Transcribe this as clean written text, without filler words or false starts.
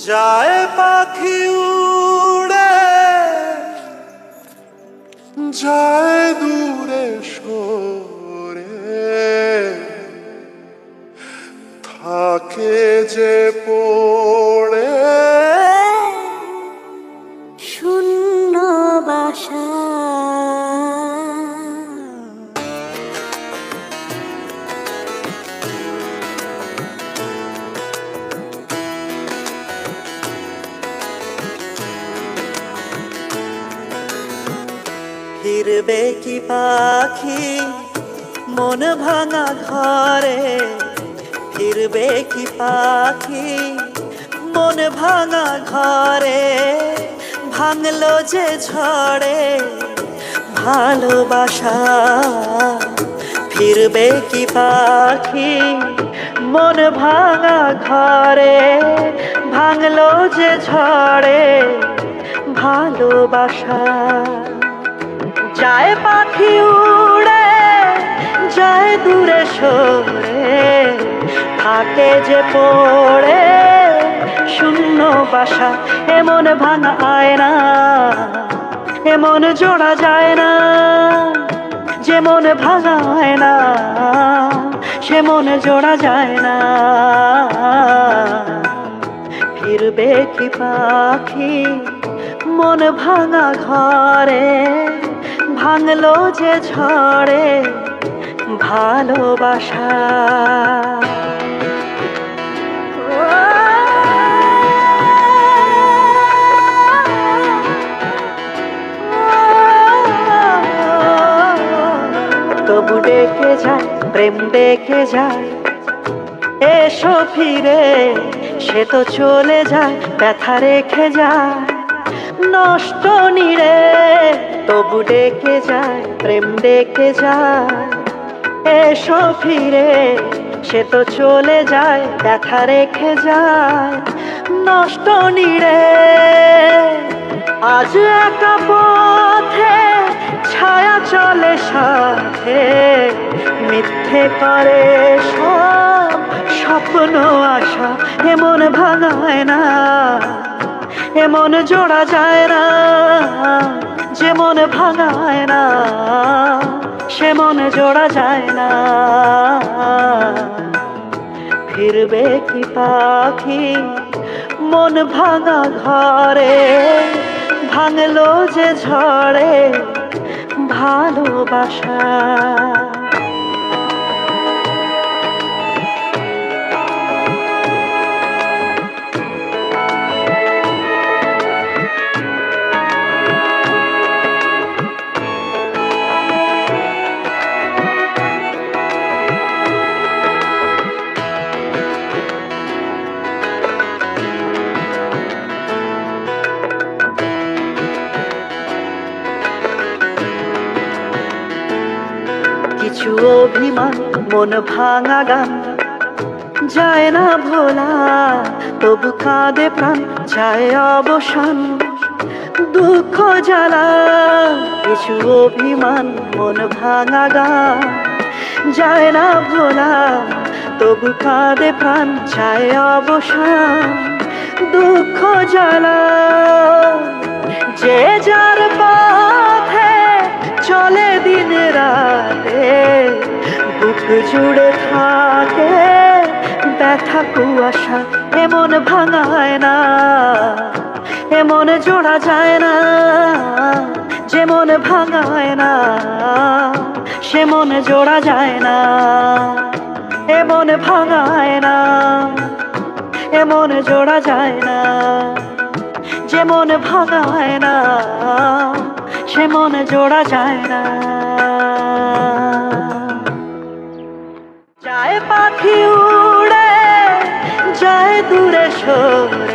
যায় পাখি উড়ে যায় দূরে সরে, থাকে যে পড়ে শূন্য বাসা। ফিরবে কি পাখি মন ভাঙা ঘরে, ফিরবে কি পাখি মন ভাঙা ঘরে, ভাঙলো যে ঝড়ে ভালোবাসা। ফিরবে কি পাখি মন ভাঙা ঘরে, ভাঙলো যে ঝড়ে ভালোবাসা। যায় পাখি উড়ে যায় দূরে সরে, থাকে যে পড়ে শূন্য বাসা। এমন ভাঙা আয়না এমন জোড়া যায় না, যেমন ভাঙা আয়না সে মন জোড়া যায় না। ফিরবে কি পাখি মন ভাঙা ঘরে, ভাঙলো যে ঝড়ে ভালোবাসা। তবু ডেকে যায় প্রেম ডেকে যায়, এসো ফিরে সে তো চলে যায় ব্যথা রেখে যায় নষ্ট নিরে। তবু ডেকে যায় প্রেম ডেকে যায়, এসো ফিরে সে তো চলে যায় ব্যথা রেখে যায় নষ্ট নিরে। আজ একা পথে ছায়া চলে সাথে, মিথ্যে করে সব স্বপ্ন আশা। এমন ভাঙায় না এমন জোড়া যায় না, যেমন ভাঙায় না সে মন জোড়া যায় না। ফিরবে কি পাখি মন ভাঙা ঘরে, ভাঙলো যে ঝড়ে ভালোবাসা। কিছু অভিমান মন ভাঙা গান যায় না ভোলা, তবু কাঁদে প্রাণ যায় অবসান দুঃখ জ্বালা। কিছু অভিমান মন ভাঙা গান যায় না ভোলা, তবু কাঁদে প্রাণ যায় অবসান দুঃখ জ্বালা। যে যার পথে চলে দিন রাতে, বুক জুড়ে থাকে ব্যথা কুয়াশা। এমন ভাঙায় না এমন জোড়া যায় না, যেমন ভাঙায় না সে মন জোড়া যায় না। এমন ভাঙায় না এমন জোড়া যায় না, যেমন ভাঙায় না সে মন জোড়া যায় না। যায় পাখি উড়ে যায় দূরে সরে,